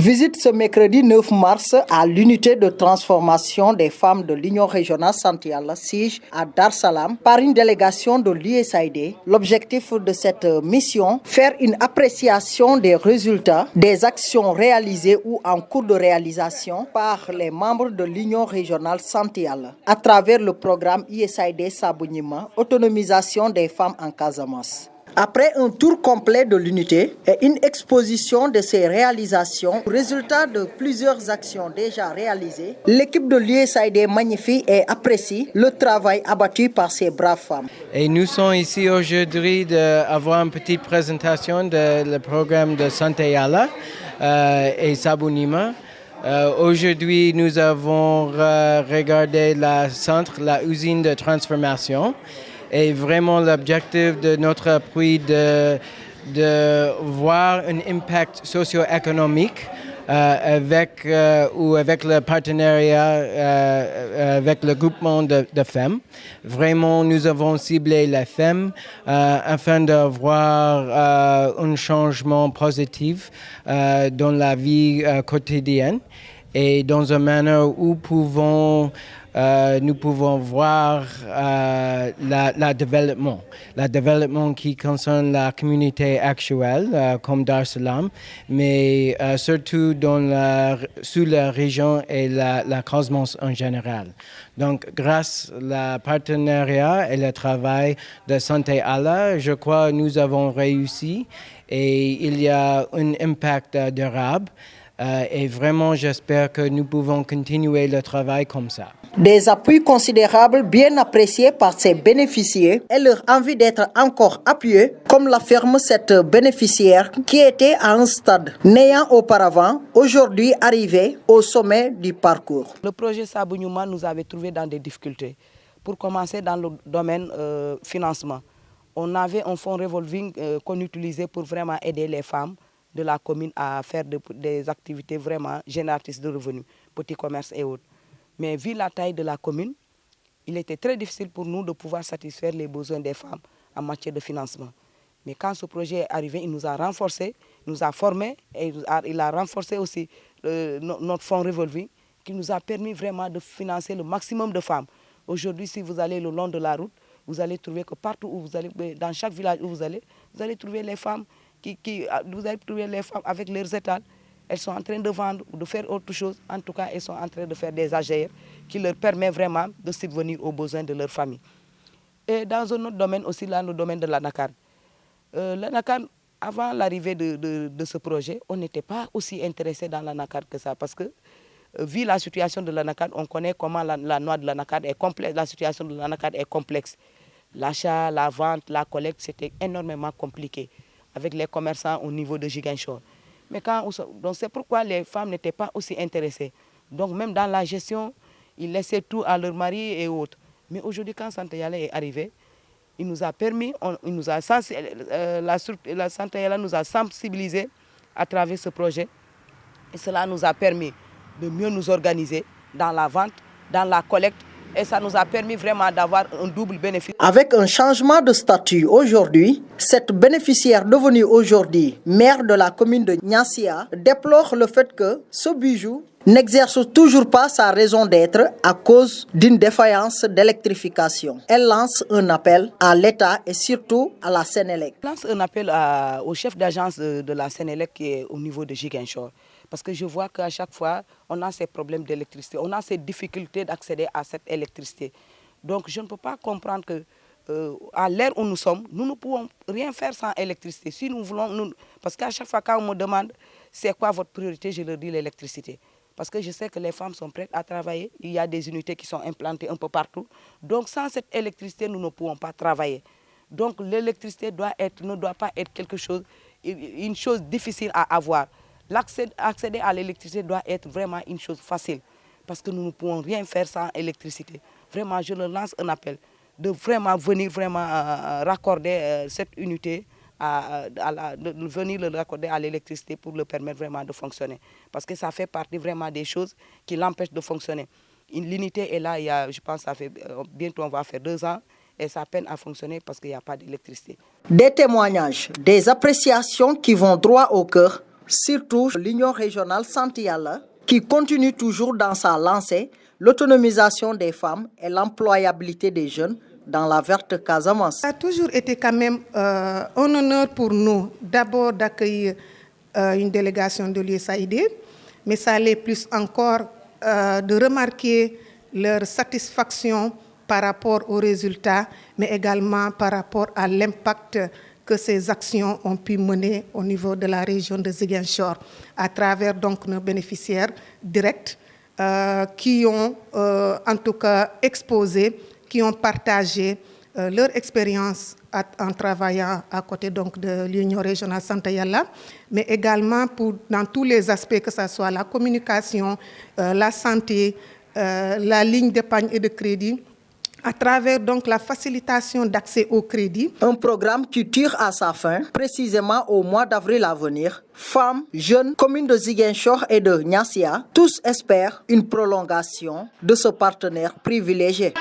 Visite ce mercredi 9 mars à l'unité de transformation des femmes de l'Union régionale Santé Yalla SIJ à Dar Salam par une délégation de l'USAID. L'objectif de cette mission, faire une appréciation des résultats des actions réalisées ou en cours de réalisation par les membres de l'Union régionale Santé Yalla à travers le programme USAID Sabounima, autonomisation des femmes en Casamance. Après un tour complet de l'unité et une exposition de ses réalisations, résultat de plusieurs actions déjà réalisées, l'équipe de l'USAID magnifie et apprécie le travail abattu par ces braves femmes. Et nous sommes ici aujourd'hui d'avoir une petite présentation du programme de Santé Yalla et Sabounima. Aujourd'hui, nous avons regardé la usine de transformation. Et vraiment, l'objectif de notre appui de voir un impact socio-économique avec le partenariat avec le groupement de femmes. Vraiment, nous avons ciblé les femmes afin d'avoir un changement positif dans la vie quotidienne et dans une manière où nous pouvons voir le développement qui concerne la communauté actuelle, comme Dar Salam, mais surtout sous la région et la Casamance en général. Donc, grâce au partenariat et le travail de Santé Yalla, je crois que nous avons réussi et il y a un impact durable. Et vraiment, j'espère que nous pouvons continuer le travail comme ça. Des appuis considérables bien appréciés par ces bénéficiaires et leur envie d'être encore appuyés, comme l'affirme cette bénéficiaire qui était à un stade n'ayant auparavant, aujourd'hui arrivé au sommet du parcours. Le projet Sabounima nous avait trouvé dans des difficultés. Pour commencer, dans le domaine financement, on avait un fonds revolving qu'on utilisait pour vraiment aider les femmes de la commune à faire des activités vraiment génératrices de revenus, petits commerces et autres. Mais vu la taille de la commune, il était très difficile pour nous de pouvoir satisfaire les besoins des femmes en matière de financement. Mais quand ce projet est arrivé, il nous a renforcés, il nous a formés et il a renforcé aussi notre fonds revolving qui nous a permis vraiment de financer le maximum de femmes. Aujourd'hui, si vous allez le long de la route, vous allez trouver que partout où vous allez, dans chaque village où vous allez trouver les femmes vous allez trouver les femmes avec leurs étals. Elles sont en train de vendre ou de faire autre chose. En tout cas, elles sont en train de faire des AGR qui leur permettent vraiment de subvenir aux besoins de leur famille. Et dans un autre domaine aussi, là, le domaine de l'anacarde. L'anacarde, avant l'arrivée de ce projet, on n'était pas aussi intéressé dans l'anacarde que ça. Parce que, vu la situation de l'anacarde, on connaît comment la noix de l'anacarde est complexe. La situation de l'anacarde est complexe. L'achat, la vente, la collecte, c'était énormément compliqué avec les commerçants au niveau de Ziguinchor. Mais donc c'est pourquoi les femmes n'étaient pas aussi intéressées. Donc même dans la gestion, ils laissaient tout à leur mari et autres. Mais aujourd'hui, quand Santé Yalla est arrivé, il nous a permis, la Santé Yalla nous a sensibilisés à travers ce projet. Et cela nous a permis de mieux nous organiser dans la vente, dans la collecte. Et ça nous a permis vraiment d'avoir un double bénéfice. Avec un changement de statut aujourd'hui, cette bénéficiaire devenue aujourd'hui maire de la commune de Niassia déplore le fait que ce bijou n'exerce toujours pas sa raison d'être à cause d'une défaillance d'électrification. Elle lance un appel à l'État et surtout à la Sénélec. Je lance un appel au chef d'agence de la Sénélec qui est au niveau de Ziguinchor. Parce que je vois qu'à chaque fois, on a ces problèmes d'électricité, on a ces difficultés d'accéder à cette électricité. Donc je ne peux pas comprendre que à l'ère où nous sommes, nous ne pouvons rien faire sans électricité. Si nous voulons, parce qu'à chaque fois quand on me demande c'est quoi votre priorité, je leur dis l'électricité. Parce que je sais que les femmes sont prêtes à travailler, il y a des unités qui sont implantées un peu partout. Donc sans cette électricité, nous ne pouvons pas travailler. Donc l'électricité ne doit pas être une chose difficile à avoir. Accéder à l'électricité doit être vraiment une chose facile parce que nous ne pouvons rien faire sans électricité. Vraiment, je leur lance un appel de vraiment venir raccorder cette unité, de venir le raccorder à l'électricité pour le permettre vraiment de fonctionner. Parce que ça fait partie vraiment des choses qui l'empêchent de fonctionner. L'unité est là, je pense, bientôt on va faire 2 ans et ça peine à fonctionner parce qu'il n'y a pas d'électricité. Des témoignages, des appréciations qui vont droit au cœur surtout l'Union régionale Sant Yalla, qui continue toujours dans sa lancée l'autonomisation des femmes et l'employabilité des jeunes dans la verte Casamance. Ça a toujours été quand même un honneur pour nous d'abord d'accueillir une délégation de l'USAID, mais ça l'est plus encore de remarquer leur satisfaction par rapport aux résultats, mais également par rapport à l'impact que ces actions ont pu mener au niveau de la région de Ziguinchor, à travers donc nos bénéficiaires directs qui ont en tout cas exposé, qui ont partagé leur expérience en travaillant à côté donc de l'Union régionale Sant Yalla, mais également dans tous les aspects, que ce soit la communication, la santé, la ligne d'épargne et de crédit, à travers donc la facilitation d'accès au crédit. Un programme qui tire à sa fin, précisément au mois d'avril à venir. Femmes, jeunes, communes de Ziguinchor et de Niassia, tous espèrent une prolongation de ce partenaire privilégié.